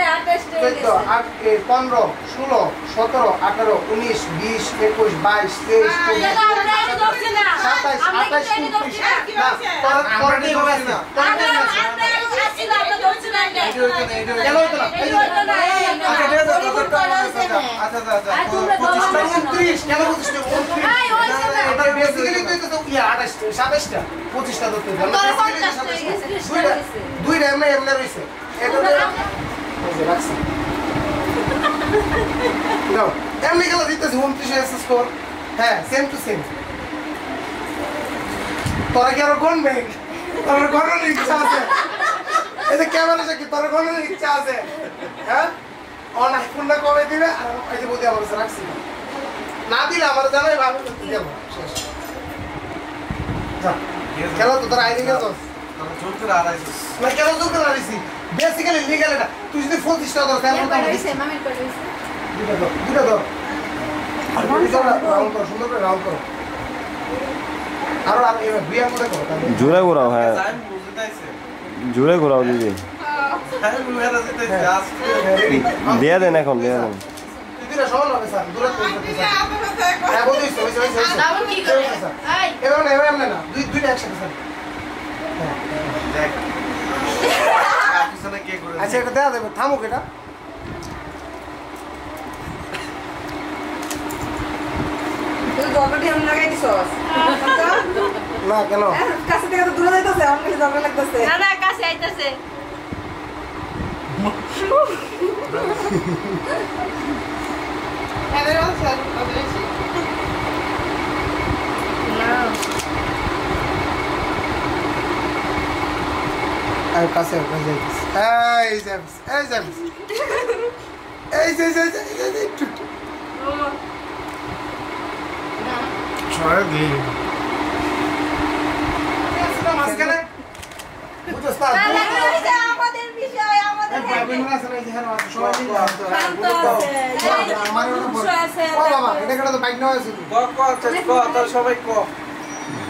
15 16 17 18 19 20 21 22 23 এমনি গেল দিতেছি 29 স্কোর হ্যাঁ সেম টু সেম তোরা কি আরো গণবে তোর গণার ইচ্ছা আছে এই যে ক্যামেরা কি তোর গণার ইচ্ছা আছে হ্যাঁ অন আইফোনটা কবে দিবে আর এই যে বদি আমার কাছে রাখছি না দিলে আমার জানাই ভালো দেব শেষ যা খেলা তো তোর আইডি গেল তোর জোর করে আড়াইছিস না কেন জোর করে আড়াইছি বেসিক্যালি লিগ্যাল এটা তুই যদি 25 টাকা দরকার তাহলে আমি দিছি মামি করে দিছি দুটো দাও আর রাউন্ড করো সুন্দর করে রাউন্ড করো আর আর এই বিয়ার মধ্যে করো জোরে ঘোরাও হ্যাঁ জোরে ঘোরাও দিদি দিয়ে দেন এখন দিয়ে দেন দিদিরা সমান হবে স্যার দূরে হ্যাঁ বলিস এবার না না দুইটা একসাথে স্যার দেখ পিছনে কে করে আচ্ছা এটা দেয়া দেবে থামুক এটা তুই দরকারটি আমি লাগাই দিছস না কেন কাছে থেকে তো দূরে যাইতাছে আমার কাছে দরকার লাগতাছে না না কাছে আইতাছে এবারে স্যার বলেছি না আর কাছে যাইতাছে এই জেমস ছড়া দি মাঝখানে বুঝছস না আমাদের বিষয় আমাদের ভাইবোনেরা আছে না এখানে আছে সবাই মিলে আছে আমার আছে ও বাবা এটা কেন তো বাইক নয় আছে তোর সবাই ক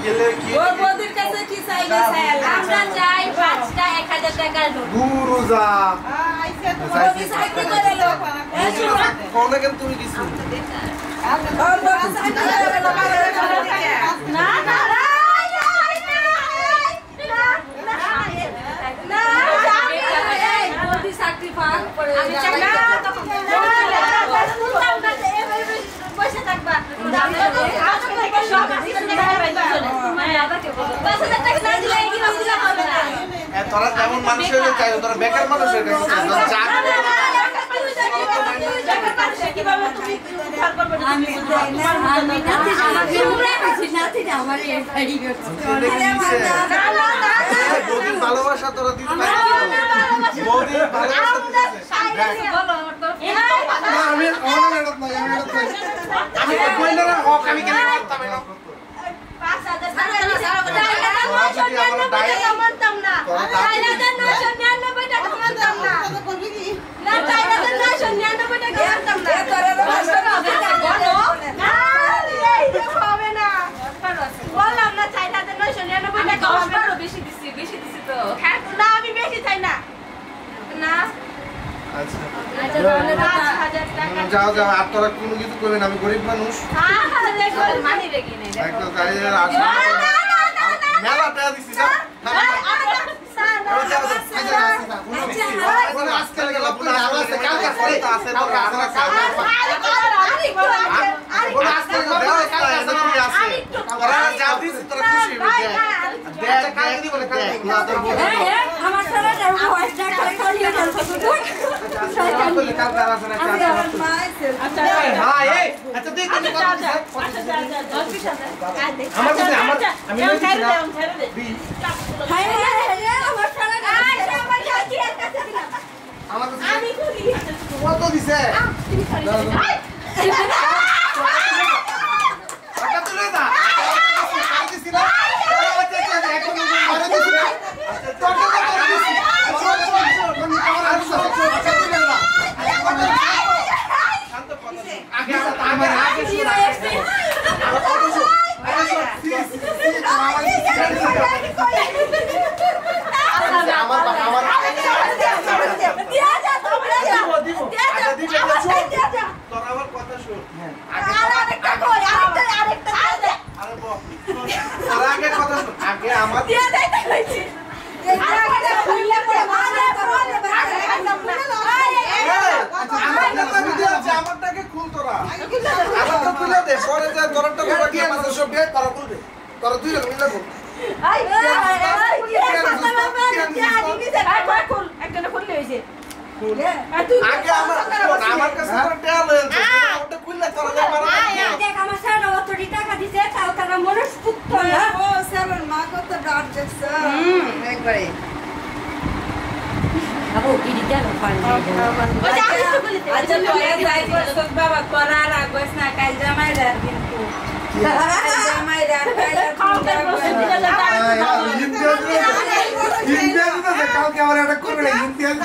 গেলে কি ওর বদির কাছে কি চাইবে স্যার আমরা চাই 5টা 1000 টাকার নোট গুরুজা আইছে তো বদি সাইকেল করে লোক কোন কেন তুমি কিছু ওর বদি সাইকেল করে লোক না না তোরা যেমন মানুষ হয়ে চাই তোরা বেকার মানুষ হয়ে গেছিস ভালোবাসা তোরা দিতে আমি আমি কেন করতাম না 5,999 বেশি দিছি তো না আমি বেশি চাই না না যাও যাও আর তোরা কোনো কিছু করবেন আমি গরিব মানুষ মানি রেখে নেই মেলা টাকা দিচ্ছি কত দিছে বাবা করার আগস না কাল জামাই রাত কিন্তু জামাই রাত কালকে আমার একটা করবে না ইন্ডিয়ান